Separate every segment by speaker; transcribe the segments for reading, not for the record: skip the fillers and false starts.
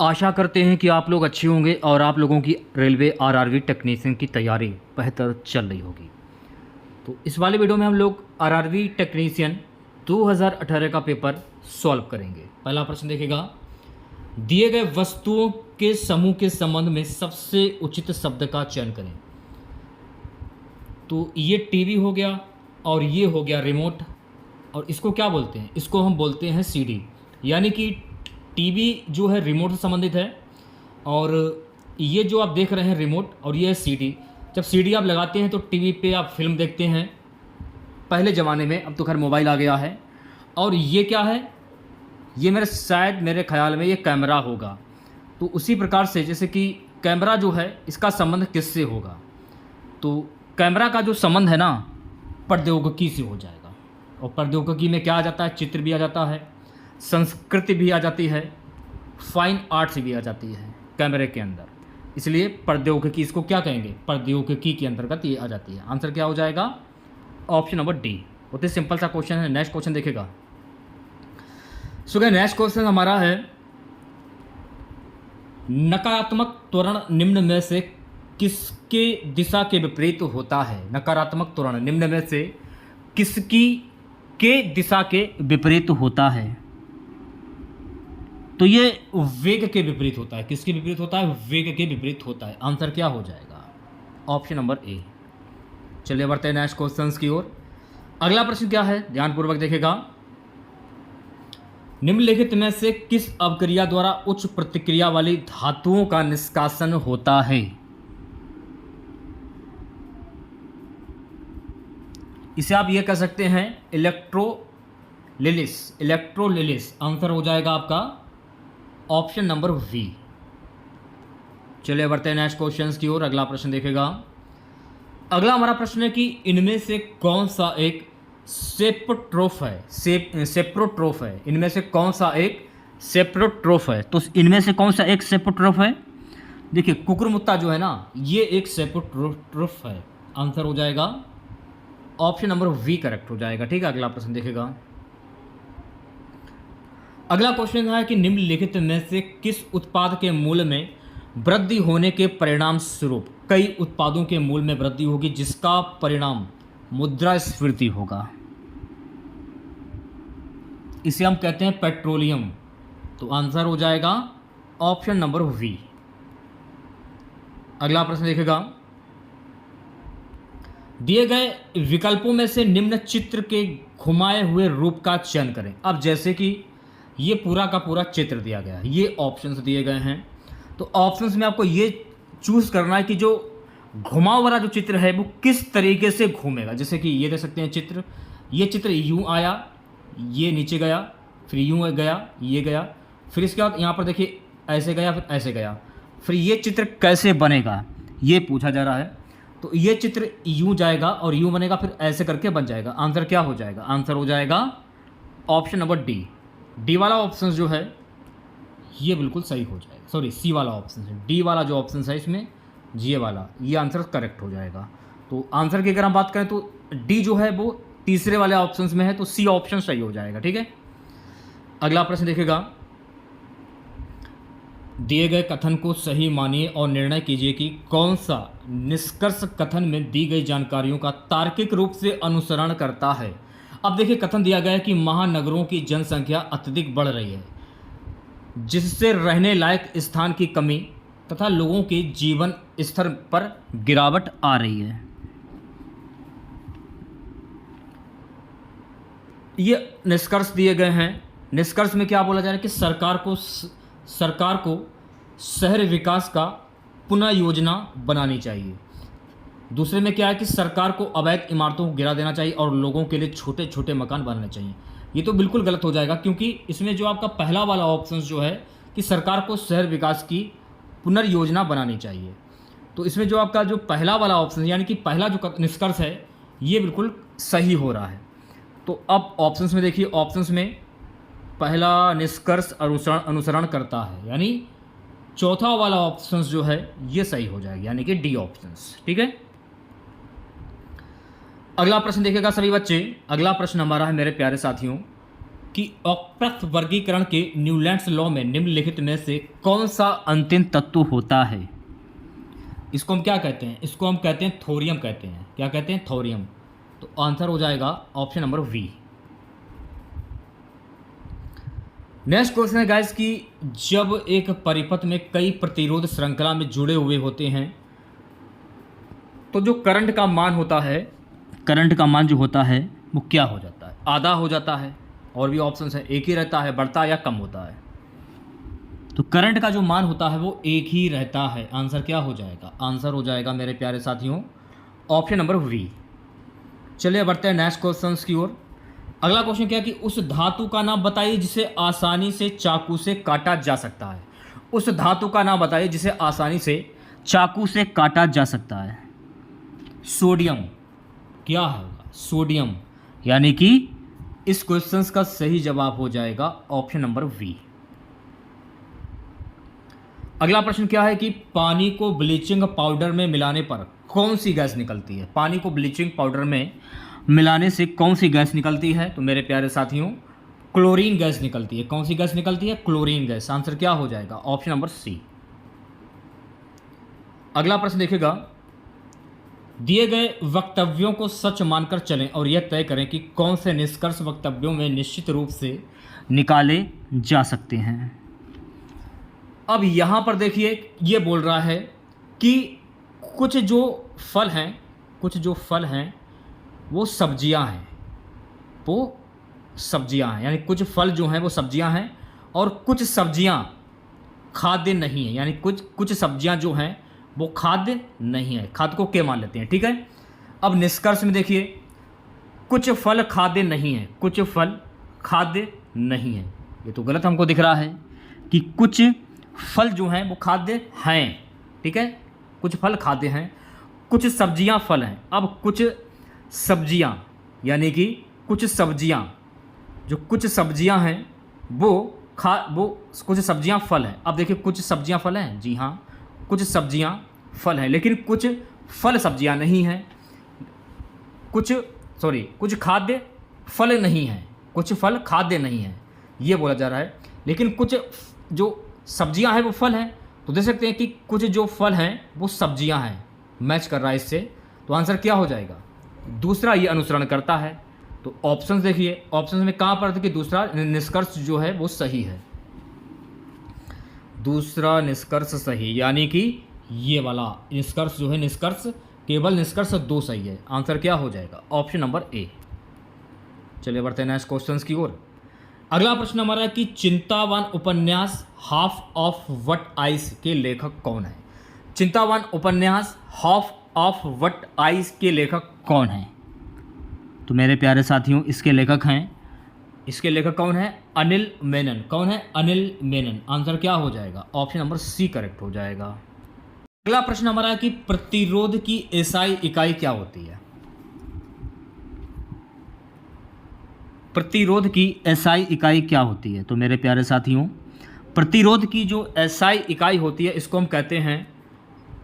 Speaker 1: आशा करते हैं कि आप लोग अच्छे होंगे और आप लोगों की रेलवे आरआरबी टेक्नीशियन की तैयारी बेहतर चल रही होगी। तो इस वाले वीडियो में हम लोग आरआरबी टेक्नीशियन 2018 का पेपर सॉल्व करेंगे। पहला प्रश्न देखेगा, दिए गए वस्तुओं के समूह के संबंध में सबसे उचित शब्द का चयन करें। तो ये टीवी हो गया और ये हो गया रिमोट, और इसको क्या बोलते हैं? इसको हम बोलते हैं सीडी। यानी कि टीवी जो है रिमोट से संबंधित है, और ये जो आप देख रहे हैं रिमोट, और ये है सीडी। जब सीडी आप लगाते हैं तो टीवी पे आप फिल्म देखते हैं पहले ज़माने में, अब तो खैर मोबाइल आ गया है। और ये क्या है? ये मेरे ख्याल में ये कैमरा होगा। तो उसी प्रकार से जैसे कि कैमरा जो है इसका संबंध किससे होगा? तो कैमरा का जो संबंध है ना, प्रौद्योगिकी से हो जाएगा। और प्रौद्योगिकी में क्या आ जाता है? चित्र भी आ जाता है, संस्कृति भी आ जाती है, फाइन आर्ट्स भी आ जाती है कैमरे के अंदर। इसलिए प्रौद्योगिकी, इसको क्या कहेंगे? प्रौद्योगिकी के अंतर्गत ये आ जाती है। आंसर क्या हो जाएगा? Option number D. बहुत ही सिंपल सा क्वेश्चन है। नेक्स्ट क्वेश्चन देखेगा। सो नेक्स्ट क्वेश्चन हमारा है, नकारात्मक त्वरण निम्न में से किसके दिशा के विपरीत होता है? नकारात्मक त्वरण निम्न में से किसकी के दिशा के विपरीत होता है? तो ये वेग के विपरीत होता है। किसके विपरीत होता है? वेग के विपरीत होता है। आंसर क्या हो जाएगा? Option number A. चलिए बढ़ते हैं नेक्स्ट क्वेश्चंस की ओर। अगला प्रश्न क्या है, ध्यानपूर्वक देखेगा। निम्नलिखित में से किस अवक्रिया द्वारा उच्च प्रतिक्रिया वाली धातुओं का निष्कासन होता है? इसे आप ये कह सकते हैं इलेक्ट्रोलिसिस। इलेक्ट्रोलिसिस आंसर हो जाएगा आपका ऑप्शन नंबर वी। चलिए बढ़ते हैं नेक्स्ट क्वेश्चंस की ओर। अगला प्रश्न देखेगा। अगला हमारा प्रश्न है कि इनमें से कौन सा एक सेप्रोट्रोफ है? सेप्रोट्रोफ है। इनमें से कौन सा एक सेप्रोट्रोफ है? तो इनमें से कौन सा एक सेप्रोट्रोफ है? देखिए, कुकुरमुत्ता जो है ना, ये एक सेप्रोट्रोफ है। आंसर हो जाएगा ऑप्शन नंबर वी करेक्ट हो जाएगा। ठीक है, अगला प्रश्न देखेगा। अगला क्वेश्चन है कि निम्नलिखित में से किस उत्पाद के मूल्य में वृद्धि होने के परिणाम स्वरूप कई उत्पादों के मूल्य में वृद्धि होगी, जिसका परिणाम मुद्रास्फीति होगा? इसे हम कहते हैं पेट्रोलियम। तो आंसर हो जाएगा ऑप्शन नंबर वी। अगला प्रश्न देखेगा। दिए गए विकल्पों में से निम्न चित्र के घुमाए हुए रूप का चयन करें। अब जैसे कि ये पूरा का पूरा चित्र दिया गया है, ये ऑप्शंस दिए गए हैं, तो ऑप्शंस में आपको ये चूज करना है कि जो घुमाव वाला जो चित्र है वो किस तरीके से घूमेगा। जैसे कि ये देख सकते हैं चित्र, ये चित्र यूं आया, ये नीचे गया, फिर यूं गया, ये गया, फिर इसके बाद यहाँ पर देखिए ऐसे गया, फिर ऐसे गया। फिर ये चित्र कैसे बनेगा ये पूछा जा रहा है। तो ये चित्र यूं जाएगा और यूं बनेगा, फिर ऐसे करके बन जाएगा। आंसर क्या हो जाएगा? आंसर हो जाएगा ऑप्शन नंबर डी। डी वाला ऑप्शन जो है ये बिल्कुल सही हो जाएगा। सॉरी, सी वाला ऑप्शन है। डी वाला जो ऑप्शन है इसमें, जी वाला, ये आंसर करेक्ट हो जाएगा। तो आंसर की अगर हम बात करें तो डी जो है वो तीसरे वाले ऑप्शन में है, तो सी ऑप्शन सही हो जाएगा। ठीक है, अगला प्रश्न देखेगा। दिए गए कथन को सही मानिए और निर्णय कीजिए कि कौन सा निष्कर्ष कथन में दी गई जानकारियों का तार्किक रूप से अनुसरण करता है। अब देखिए, कथन दिया गया है कि महानगरों की जनसंख्या अत्यधिक बढ़ रही है, जिससे रहने लायक स्थान की कमी तथा लोगों के जीवन स्तर पर गिरावट आ रही है। ये निष्कर्ष दिए गए हैं। निष्कर्ष में क्या बोला जा रहा है कि सरकार को शहर विकास का पुनः योजना बनानी चाहिए। दूसरे में क्या है कि सरकार को अवैध इमारतों को गिरा देना चाहिए और लोगों के लिए छोटे छोटे मकान बनाने चाहिए। ये तो बिल्कुल गलत हो जाएगा, क्योंकि इसमें जो आपका पहला वाला ऑप्शन जो है कि सरकार को शहर विकास की पुनर्योजना बनानी चाहिए, तो इसमें जो आपका जो पहला वाला ऑप्शन यानी कि पहला जो निष्कर्ष है ये बिल्कुल सही हो रहा है। तो अब ऑप्शंस में देखिए, ऑप्शंस में पहला निष्कर्ष अनुसरण करता है, यानी चौथा वाला ऑप्शन जो है ये सही हो जाएगा, यानी कि डी ऑप्शंस। ठीक है, अगला प्रश्न देखिएगा सभी बच्चे। अगला प्रश्न हमारा है मेरे प्यारे साथियों, कि उपरोक्त वर्गीकरण के न्यूलैंड्स लॉ में निम्नलिखित में से कौन सा अंतिम तत्व होता है? इसको हम क्या कहते हैं? इसको हम कहते हैं थोरियम कहते हैं। क्या कहते हैं? थोरियम। तो आंसर हो जाएगा option number B. Next question है गाइस कि जब एक परिपथ में कई प्रतिरोध श्रृंखला में जुड़े हुए होते हैं तो जो करंट का मान होता है, करंट का मान जो होता है वो क्या हो जाता है? आधा हो जाता है, और भी ऑप्शंस है, एक ही रहता है, बढ़ता है या कम होता है। तो करंट का जो मान होता है वो एक ही रहता है। आंसर क्या हो जाएगा? आंसर हो जाएगा मेरे प्यारे साथियों ऑप्शन नंबर वी। चलिए बढ़ते हैं नेक्स्ट क्वेश्चन की ओर। अगला क्वेश्चन क्या है कि उस धातु का नाम बताइए जिसे आसानी से चाकू से काटा जा सकता है। उस धातु का नाम बताइए जिसे आसानी से चाकू से काटा जा सकता है। सोडियम। क्या होगा? सोडियम। यानी कि इस क्वेश्चन का सही जवाब हो जाएगा ऑप्शन नंबर वी। अगला प्रश्न क्या है कि पानी को ब्लीचिंग पाउडर में मिलाने पर कौन सी गैस निकलती है? पानी को ब्लीचिंग पाउडर में मिलाने से कौन सी गैस निकलती है? तो मेरे प्यारे साथियों क्लोरीन गैस निकलती है। कौन सी गैस निकलती है? Chlorine gas. आंसर क्या हो जाएगा? Option number C. अगला प्रश्न देखिएगा, दिए गए वक्तव्यों को सच मानकर चलें और यह तय करें कि कौन से निष्कर्ष वक्तव्यों में निश्चित रूप से निकाले जा सकते हैं। अब यहाँ पर देखिए ये बोल रहा है कि कुछ जो फल हैं वो सब्जियां हैं, यानी कुछ फल जो हैं वो सब्जियां हैं और कुछ सब्जियां खाद्य नहीं है, यानी कुछ सब्जियां जो हैं वो खाद्य नहीं है। खाद्य को के मान लेते हैं, ठीक है। अब निष्कर्ष में देखिए, कुछ फल खाद्य नहीं है, कुछ फल खाद्य नहीं है, ये तो गलत हमको दिख रहा है कि कुछ फल जो हैं वो खाद्य हैं, ठीक है। कुछ फल खाद्य हैं, कुछ सब्जियां फल हैं। अब कुछ सब्जियां यानी कि कुछ सब्जियां हैं वो कुछ सब्जियां फल हैं। अब देखिए कुछ सब्जियां फल हैं, जी हाँ कुछ सब्जियां फल हैं, लेकिन कुछ फल सब्जियां नहीं हैं। कुछ खाद्य फल नहीं हैं, कुछ फल खाद्य नहीं हैं, ये बोला जा रहा है। लेकिन कुछ जो सब्जियां हैं वो फल हैं, तो देख सकते हैं कि कुछ जो फल हैं वो सब्जियां हैं, मैच कर रहा है इससे। तो आंसर क्या हो जाएगा? दूसरा ये अनुसरण करता है। तो ऑप्शंस देखिए, ऑप्शंस में कहाँ पर था कि दूसरा निष्कर्ष जो है वो सही है, दूसरा निष्कर्ष सही, यानी कि ये वाला निष्कर्ष जो है, केवल निष्कर्ष 2 सही है। आंसर क्या हो जाएगा? Option number A. चलिए बढ़ते हैं नेक्स्ट क्वेश्चंस की ओर। अगला प्रश्न हमारा है कि चिंतावान उपन्यास हाफ ऑफ व्हाट आइस के लेखक कौन है? चिंतावान उपन्यास हाफ ऑफ व्हाट आइस के लेखक कौन है? तो मेरे प्यारे साथियों इसके लेखक कौन है? अनिल मेनन। कौन है? अनिल मेनन। आंसर क्या हो जाएगा? ऑप्शन नंबर सी करेक्ट हो जाएगा। अगला प्रश्न हमारा है कि प्रतिरोध की एसआई इकाई क्या होती है? प्रतिरोध की एसआई इकाई क्या होती है? तो मेरे प्यारे साथियों प्रतिरोध की जो एसआई इकाई होती है इसको हम कहते हैं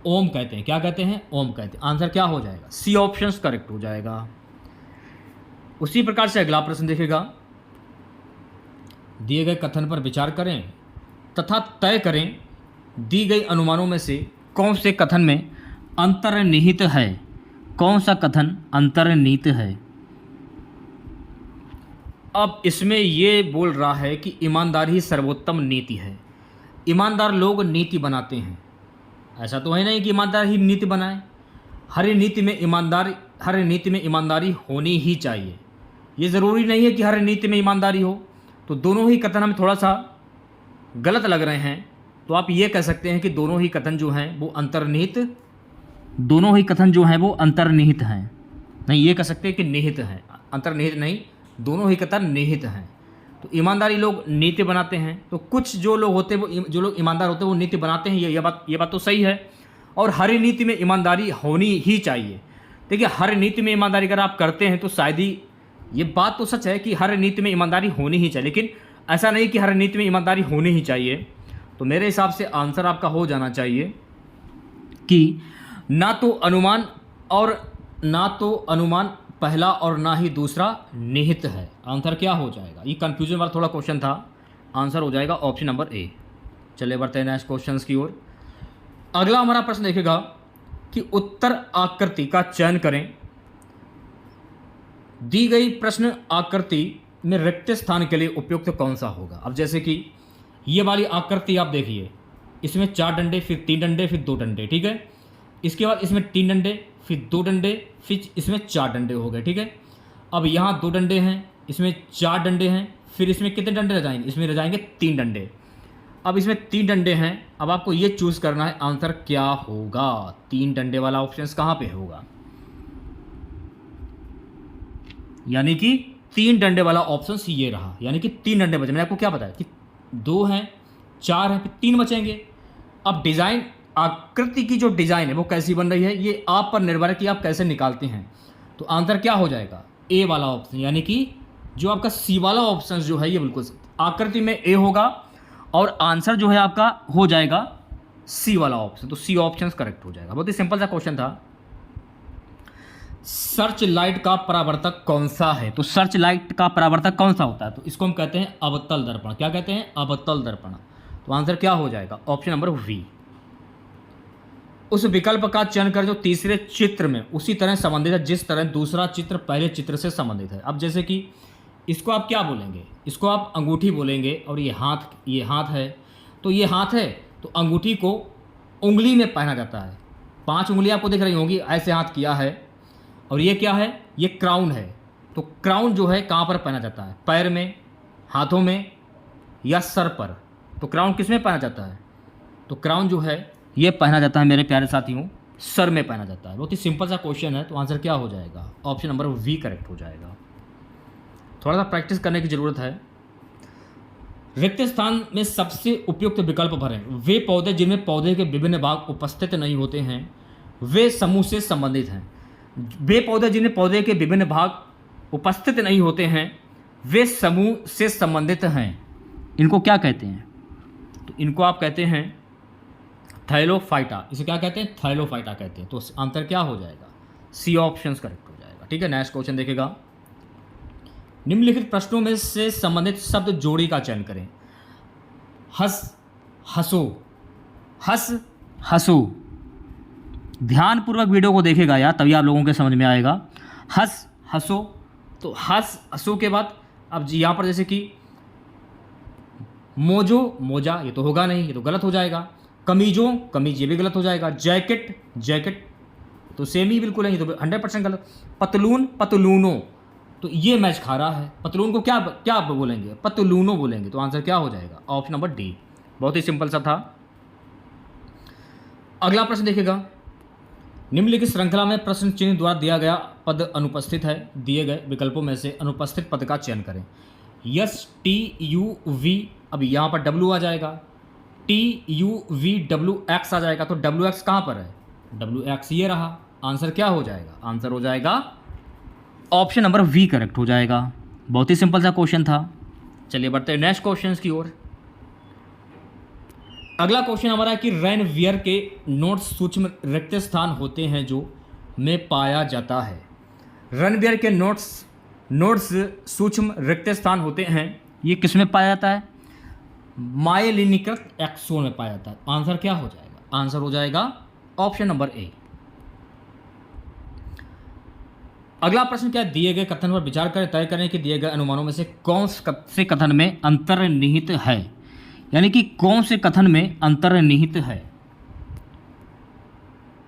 Speaker 1: ओम कहते हैं। क्या कहते हैं? ओम कहते हैं। आंसर क्या हो जाएगा? सी ऑप्शन करेक्ट हो जाएगा। उसी प्रकार से अगला प्रश्न देखेगा, दिए गए कथन पर विचार करें तथा तय करें दी गई अनुमानों में से कौन से कथन में अंतर्निहित है। कौन सा कथन अंतर्निहित है? अब इसमें ये बोल रहा है कि ईमानदारी ही सर्वोत्तम नीति है। ईमानदार लोग नीति बनाते हैं, ऐसा तो है नहीं कि ईमानदार ही नीति बनाए। हर नीति में ईमानदारी होनी ही चाहिए। ये ज़रूरी नहीं है कि हर नीति में ईमानदारी हो। तो दोनों ही कथन हमें थोड़ा सा गलत लग रहे हैं, तो आप ये कह सकते हैं कि दोनों ही कथन जो हैं वो अंतर्निहित हैं। नहीं, ये कह सकते हैं कि निहित हैं, अंतर्निहित नहीं, दोनों ही कथन निहित हैं। तो ईमानदारी लोग नीति बनाते हैं, तो कुछ जो लोग ईमानदार होते हैं वो नीति बनाते हैं, ये बात तो सही है। और हर नीति में ईमानदारी होनी ही चाहिए। देखिए हर नीति में ईमानदारी अगर आप करते हैं तो शायद ही, ये बात तो सच है कि हर नीति में ईमानदारी होनी ही चाहिए, लेकिन ऐसा नहीं कि हर नीति में ईमानदारी होनी ही चाहिए। तो मेरे हिसाब से आंसर आपका हो जाना चाहिए कि ना तो अनुमान पहला और ना ही दूसरा निहित है। आंसर क्या हो जाएगा? ये कंफ्यूजन वाला थोड़ा क्वेश्चन था। आंसर हो जाएगा ऑप्शन नंबर ए। चलिए बढ़ते हैं नेक्स्ट क्वेश्चन की ओर। अगला हमारा प्रश्न देखेगा कि उत्तर आकृति का चयन करें। दी गई प्रश्न आकृति में रिक्त स्थान के लिए उपयुक्त कौन सा होगा? अब जैसे कि ये वाली आकृति आप देखिए, इसमें 4 डंडे, फिर 3 डंडे, फिर 2 डंडे, ठीक है। इसके बाद इसमें 3 डंडे, फिर 2 डंडे, फिर इसमें 4 डंडे हो गए, ठीक है। अब यहाँ 2 डंडे हैं, इसमें 4 डंडे हैं, फिर इसमें कितने डंडे रह जाएंगे? इसमें रह जाएंगे 3 डंडे। अब इसमें 3 डंडे हैं। अब आपको ये चूज़ करना है आंसर क्या होगा। 3 डंडे वाला ऑप्शन कहाँ पे होगा? यानी कि 3 डंडे वाला ऑप्शन ये रहा, यानी कि 3 डंडे बचे। मैंने आपको क्या बताया कि 2 हैं, 4 हैं, फिर 3 बचेंगे। अब डिज़ाइन, आकृति की जो डिज़ाइन है वो कैसी बन रही है, ये आप पर निर्भर है कि आप कैसे निकालते हैं। तो आंसर क्या हो जाएगा? ए वाला ऑप्शन, यानी कि जो आपका सी वाला ऑप्शन जो है ये बिल्कुल आकृति में ए होगा और आंसर जो है आपका हो जाएगा सी वाला ऑप्शन। तो सी ऑप्शन करेक्ट हो जाएगा। बहुत ही सिंपल सा क्वेश्चन था। सर्च लाइट का परावर्तक कौन सा है? तो सर्च लाइट का परावर्तक कौन सा होता है? तो इसको हम कहते हैं अवतल दर्पण। क्या कहते हैं? अवतल दर्पण। तो आंसर क्या हो जाएगा? Option number B. उस विकल्प का चयन कर जो तीसरे चित्र में उसी तरह संबंधित है जिस तरह दूसरा चित्र पहले चित्र से संबंधित है। अब जैसे कि इसको आप क्या बोलेंगे? इसको आप अंगूठी बोलेंगे। और ये हाथ है। तो ये हाथ है, तो अंगूठी को उंगली में पहना जाता है। 5 उंगलियां आपको दिख रही होंगी, ऐसे हाथ किया है। और ये क्या है? ये क्राउन है। तो क्राउन जो है कहाँ पर पहना जाता है? पैर में, हाथों में या सर पर? तो क्राउन किस में पहना जाता है? तो क्राउन जो है ये पहना जाता है मेरे प्यारे साथियों, सर में पहना जाता है। बहुत ही सिंपल सा क्वेश्चन है। तो आंसर क्या हो जाएगा? ऑप्शन नंबर वी करेक्ट हो जाएगा। थोड़ा सा प्रैक्टिस करने की ज़रूरत है। रिक्त स्थान में सबसे उपयुक्त विकल्प भरें। वे पौधे जिनमें पौधे के विभिन्न भाग उपस्थित नहीं होते हैं वे समूह से संबंधित हैं। वे पौधे जिनमें पौधे के विभिन्न भाग उपस्थित नहीं होते हैं वे समूह से संबंधित हैं। इनको क्या कहते हैं? तो इनको आप कहते हैं थैलोफाइटा। इसे क्या कहते हैं? थैलोफाइटा कहते हैं। तो आंसर क्या हो जाएगा? सी ऑप्शन करेक्ट हो जाएगा। ठीक है, नेक्स्ट क्वेश्चन देखेगा। निम्नलिखित प्रश्नों में से संबंधित शब्द जोड़ी का चयन करें। हंस, हंसो, हंस, हंसो। ध्यानपूर्वक वीडियो को देखेगा यार, तभी आप लोगों के समझ में आएगा। हंस, हंसो। तो हंस, हंसो के बाद अब यहाँ पर जैसे कि मोजो, मोजा, ये तो होगा नहीं, ये तो गलत हो जाएगा। कमीजों, कमीज, ये भी गलत हो जाएगा। जैकेट, जैकेट तो सेम ही बिल्कुल है, ये तो 100% गलत। पतलून, पतलूनों, तो ये मैच खा रहा है। पतलून को क्या क्या बोलेंगे? पतलूनों बोलेंगे। तो आंसर क्या हो जाएगा? Option number D. बहुत ही सिंपल सा था। अगला प्रश्न देखिएगा। निम्नलिखित श्रृंखला में प्रश्न चिन्ह द्वारा दिया गया पद अनुपस्थित है। दिए गए विकल्पों में से अनुपस्थित पद का चयन करें। यस, टी यू वी, अब यहाँ पर डब्ल्यू आ जाएगा। T U V W X आ जाएगा। तो डब्ल्यू एक्स कहाँ पर है? डब्ल्यू एक्स ये रहा। आंसर क्या हो जाएगा? आंसर हो जाएगा ऑप्शन नंबर वी करेक्ट हो जाएगा। बहुत ही सिंपल सा क्वेश्चन था। चलिए बढ़ते हैं नेक्स्ट क्वेश्चन की ओर। अगला क्वेश्चन हमारा है कि रेनवियर के नोट्स सूक्ष्म रिक्त स्थान होते हैं जो में पाया जाता है। रेनवियर के नोट्स सूक्ष्म रिक्त स्थान होते हैं, ये किस में पाया जाता है? मायलिनीकृत एक्सोन में पाया जाता है। आंसर क्या हो जाएगा? आंसर हो जाएगा ऑप्शन नंबर ए। अगला प्रश्न क्या है? दिए गए कथन पर विचार करें, तय करें कि दिए गए अनुमानों में से कौन से कथन में अंतर्निहित है। यानी कि कौन से कथन में अंतर्निहित है।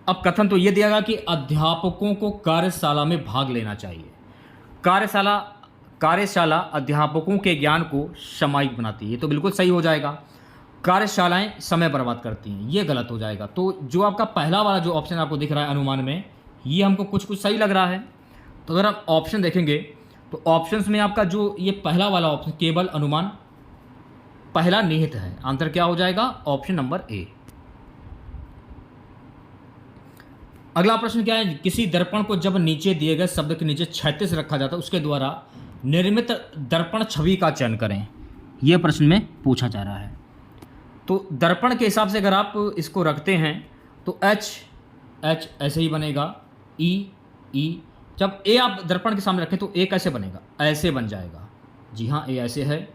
Speaker 1: अब कथन तो ये दिया गया कि अध्यापकों को कार्यशाला में भाग लेना चाहिए। कार्यशाला अध्यापकों के ज्ञान को सामायिक बनाती है, ये तो बिल्कुल सही हो जाएगा। कार्यशालाएं समय बर्बाद करती हैं, ये गलत हो जाएगा। तो जो आपका पहला वाला जो ऑप्शन आपको दिख रहा है अनुमान में, ये हमको कुछ सही लग रहा है। तो अगर हम ऑप्शन देखेंगे तो ऑप्शंस में आपका जो ये पहला वाला ऑप्शन केवल अनुमान पहला निहित है। आंसर क्या हो जाएगा? Option number A. अगला प्रश्न क्या है? किसी दर्पण को जब नीचे दिए गए शब्द के नीचे क्षैतिज रखा जाता है उसके द्वारा निर्मित दर्पण छवि का चयन करें। यह प्रश्न में पूछा जा रहा है। तो दर्पण के हिसाब से अगर आप इसको रखते हैं तो एच ऐसे ही बनेगा, ई जब ए आप दर्पण के सामने रखें तो ए कैसे बनेगा, ऐसे बन जाएगा। जी हाँ, ए ऐसे है।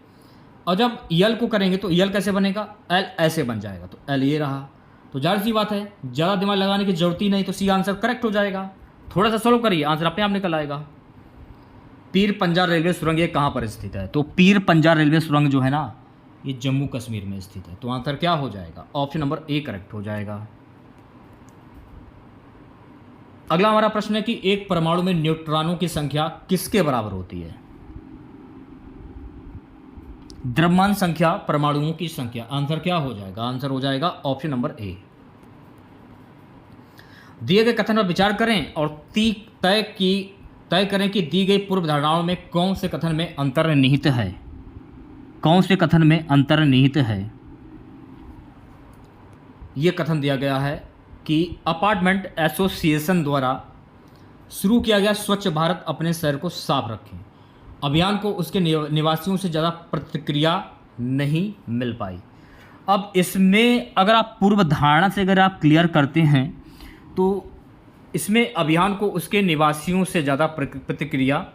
Speaker 1: और जब यल को करेंगे तो यल कैसे बनेगा, एल ऐसे बन जाएगा। तो एल ये रहा। तो जाहिर सी बात है, ज़्यादा दिमाग लगाने की जरूरत ही नहीं, तो सी आंसर करेक्ट हो जाएगा। थोड़ा सा सॉल्व करिए, आंसर अपने आप निकल आएगा। पीर पंजाल रेलवे सुरंग ये कहाँ पर स्थित है, तो पीर पंजाल रेलवे सुरंग जो है ना, ये जम्मू कश्मीर में स्थित है। तो आंसर क्या हो जाएगा, ऑप्शन नंबर ए करेक्ट हो जाएगा। अगला हमारा प्रश्न है कि एक परमाणु में न्यूट्रॉनों की संख्या किसके बराबर होती है। द्रव्यमान संख्या परमाणुओं की संख्या। आंसर क्या हो जाएगा, आंसर हो जाएगा ऑप्शन नंबर ए। दिए गए कथन पर विचार करें और तय करें कि दी गई पूर्व धारणाओं में कौन से कथन में अंतर्निहित है, कौन से कथन में अंतर्निहित है। यह कथन दिया गया है कि अपार्टमेंट एसोसिएशन द्वारा शुरू किया गया स्वच्छ भारत अपने शहर को साफ रखें अभियान को उसके निवासियों से ज़्यादा प्रतिक्रिया नहीं मिल पाई। अब इसमें अगर आप पूर्व धारणा से अगर आप क्लियर करते हैं तो इसमें अभियान को उसके निवासियों से ज़्यादा प्रतिक्रिया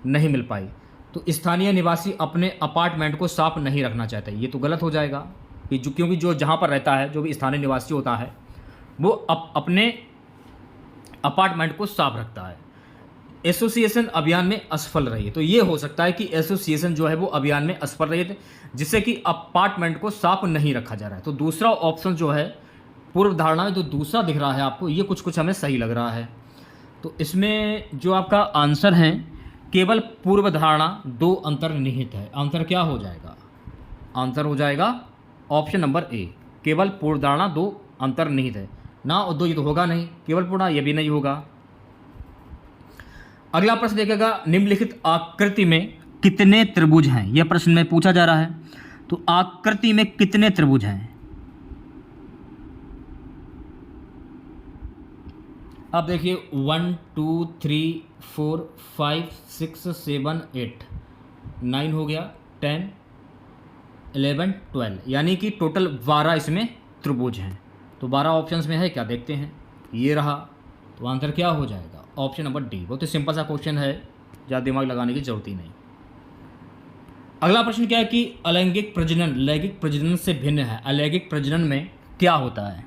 Speaker 1: नहीं मिल पाई। तो स्थानीय निवासी अपने अपार्टमेंट को साफ नहीं रखना चाहते, ये तो गलत हो जाएगा कि क्योंकि जो जहाँ पर रहता है, जो भी स्थानीय निवासी होता है, वो अपने अपार्टमेंट को साफ रखता है। एसोसिएशन अभियान में असफल रही है, तो ये हो सकता है कि एसोसिएशन जो है वो अभियान में असफल रही है, जिससे कि अपार्टमेंट को साफ नहीं रखा जा रहा है। तो दूसरा ऑप्शन जो है पूर्व धारणा में जो दूसरा दिख रहा है आपको, ये कुछ हमें सही लग रहा है। तो इसमें जो आपका आंसर है, केवल पूर्व धारणा दो अंतर्निहित है। आंसर क्या हो जाएगा, आंसर हो जाएगा ऑप्शन नंबर ए, केवल पूर्व धारणा दो अंतर्निहित है ना। और दो ये तो होगा नहीं, केवल पूर्ण ये भी नहीं होगा। अगला प्रश्न देखेगा, निम्नलिखित आकृति में कितने त्रिभुज हैं, यह प्रश्न में पूछा जा रहा है। तो आकृति में कितने त्रिभुज हैं, अब देखिए 1 2 3 4 5 6 7 8 9 हो गया, 10 11 12, यानी कि टोटल 12 इसमें त्रिभुज हैं। तो 12 ऑप्शंस में है क्या, देखते हैं। ये रहा, तो आंसर क्या हो जाएगा, ऑप्शन नंबर डी। बहुत ही सिंपल सा क्वेश्चन है, ज़्यादा दिमाग लगाने की जरूरत ही नहीं। अगला प्रश्न क्या है कि अलैंगिक प्रजनन लैंगिक प्रजनन से भिन्न है। अलैंगिक प्रजनन में क्या होता है,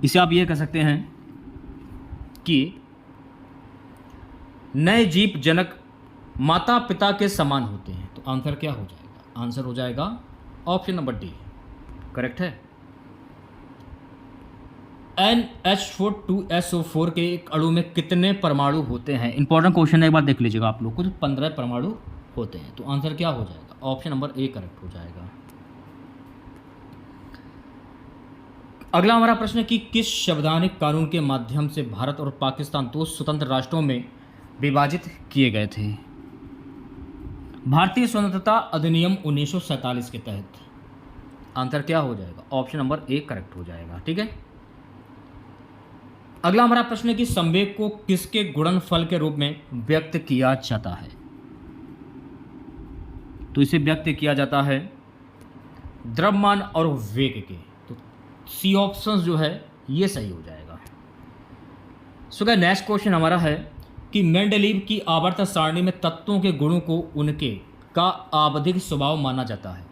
Speaker 1: इसे आप ये कह सकते हैं कि नए जीव जनक माता पिता के समान होते हैं। तो आंसर क्या हो जाएगा, आंसर हो जाएगा ऑप्शन नंबर डी, करेक्ट है। NH4 के एक अणु में कितने परमाणु होते हैं, इंपॉर्टेंट क्वेश्चन है, एक बार देख लीजिएगा आप लोग को। तो 15 परमाणु होते हैं। तो आंसर क्या हो जाएगा, ऑप्शन नंबर ए करेक्ट हो जाएगा। अगला हमारा प्रश्न है कि किस संवैधानिक कानून के माध्यम से भारत और पाकिस्तान दो स्वतंत्र राष्ट्रों में विभाजित किए गए थे। भारतीय स्वतंत्रता अधिनियम 1947 के तहत। आंसर क्या हो जाएगा, ऑप्शन नंबर ए करेक्ट हो जाएगा, ठीक है। अगला हमारा प्रश्न है कि संवेग को किसके गुणनफल के रूप में व्यक्त किया जाता है। तो इसे व्यक्त किया जाता है द्रव्यमान और वेग के। तो सी ऑप्शन जो है ये सही हो जाएगा। सो गाइस, नेक्स्ट क्वेश्चन हमारा है कि मेंडलीव की आवर्त सारणी में तत्वों के गुणों को उनके का आवधिक स्वभाव माना जाता है।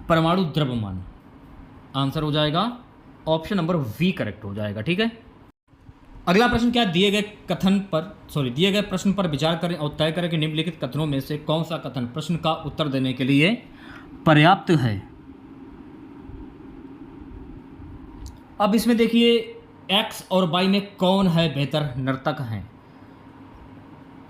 Speaker 1: परमाणु द्रव्यमान। आंसर हो जाएगा ऑप्शन नंबर वी करेक्ट हो जाएगा, ठीक है। अगला प्रश्न क्या, दिए गए प्रश्न पर विचार करें और तय करें कि निम्नलिखित कथनों में से कौन सा कथन प्रश्न का उत्तर देने के लिए पर्याप्त है। अब इसमें देखिए एक्स और वाई में कौन है बेहतर नर्तक हैं।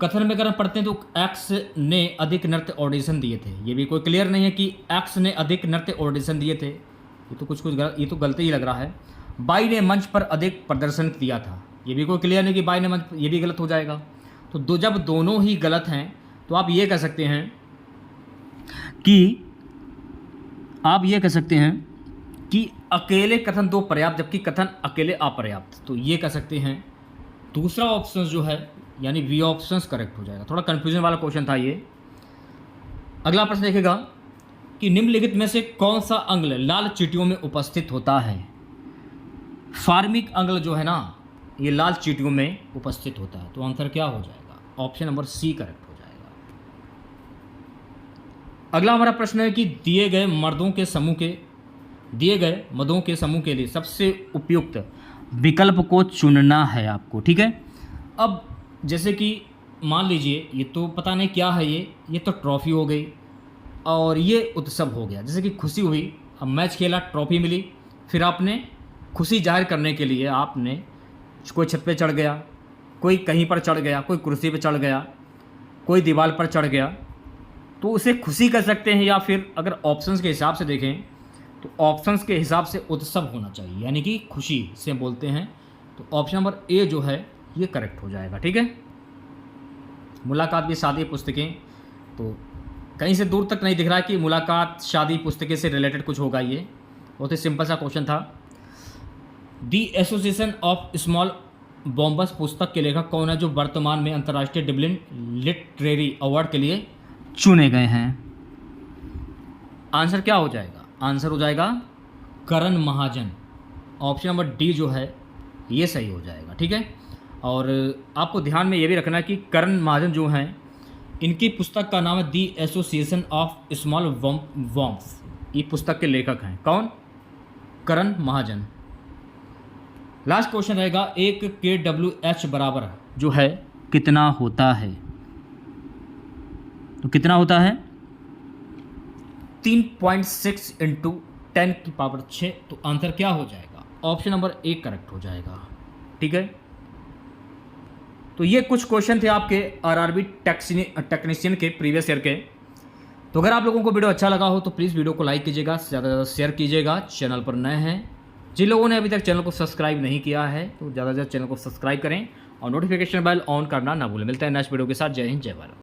Speaker 1: कथन में अगर पढ़ते हैं तो एक्स ने अधिक नृत्य ऑडिशन दिए थे, ये भी कोई क्लियर नहीं है कि एक्स ने अधिक नृत्य ऑडिशन दिए थे, ये तो कुछ ये तो गलती ही लग रहा है। बाई ने मंच पर अधिक प्रदर्शन किया था, ये भी कोई क्लियर नहीं कि बाई ने मंच, ये भी गलत हो जाएगा। तो जब दोनों ही गलत हैं तो आप ये कह सकते हैं कि अकेले कथन दो पर्याप्त जबकि कथन अकेले अपर्याप्त। तो ये कह सकते हैं दूसरा ऑप्शन जो है यानी बी ऑप्शन करेक्ट हो जाएगा। थोड़ा कंफ्यूजन वाला क्वेश्चन था ये। अगला प्रश्न देखेगा कि निम्नलिखित में से कौन सा अंग लाल चींटियों में उपस्थित होता है। फार्मिक अम्ल जो है ना, ये लाल चींटियों में उपस्थित होता है। तो आंसर क्या हो जाएगा? ऑप्शन नंबर सी करेक्ट हो जाएगा। अगला हमारा प्रश्न है कि दिए गए मदों के समूह के लिए सबसे उपयुक्त विकल्प को चुनना है आपको, ठीक है। अब जैसे कि मान लीजिए ये तो पता नहीं क्या है, ये तो ट्रॉफी हो गई और ये उत्सव हो गया। जैसे कि खुशी हुई, अब मैच खेला, ट्रॉफी मिली, फिर आपने खुशी जाहिर करने के लिए आपने कोई छत पे चढ़ गया, कोई कहीं पर चढ़ गया, कोई कुर्सी पे चढ़ गया, कोई दीवार पर चढ़ गया, तो उसे खुशी कह सकते हैं। या फिर अगर ऑप्शंस के हिसाब से देखें तो ऑप्शंस के हिसाब से उत्सव होना चाहिए, यानी कि खुशी से बोलते हैं। तो ऑप्शन नंबर ए जो है ये करेक्ट हो जाएगा, ठीक है। मुलाकात भी शादी पुस्तकें, तो कहीं से दूर तक नहीं दिख रहा है कि मुलाकात शादी पुस्तकें से रिलेटेड कुछ होगा। ये बहुत ही सिंपल सा क्वेश्चन था। दी एसोसिएशन ऑफ स्मॉल बॉम्बस पुस्तक के लेखक कौन है जो वर्तमान में अंतर्राष्ट्रीय डबलिन लिटरेरी अवार्ड के लिए चुने गए हैं? आंसर क्या हो जाएगा? आंसर हो जाएगा करण महाजन। ऑप्शन नंबर डी जो है ये सही हो जाएगा, ठीक है। और आपको ध्यान में ये भी रखना है कि करण महाजन जो हैं, इनकी पुस्तक का नाम है दी एसोसिएशन ऑफ स्मॉल वॉम्स। ये पुस्तक के लेखक हैं कौन? करण महाजन। लास्ट क्वेश्चन रहेगा, एक KWH बराबर जो है कितना होता है? तो कितना होता है? 3.6 × 10⁶। तो आंसर क्या हो जाएगा? ऑप्शन नंबर ए करेक्ट हो जाएगा, ठीक है। तो ये कुछ क्वेश्चन थे आपके RRB टेक्नीशियन के प्रीवियस ईयर के। तो अगर आप लोगों को वीडियो अच्छा लगा हो तो प्लीज़ वीडियो को लाइक कीजिएगा, ज़्यादा से ज़्यादा शेयर कीजिएगा। चैनल पर नए हैं, जिन लोगों ने अभी तक चैनल को सब्सक्राइब नहीं किया है तो ज़्यादा से ज़्यादा चैनल को सब्सक्राइब करें और नोटिफिकेशन बेल ऑन करना ना भूलें। मिलते हैं नेक्स्ट वीडियो के साथ। जय हिंद, जय भारत।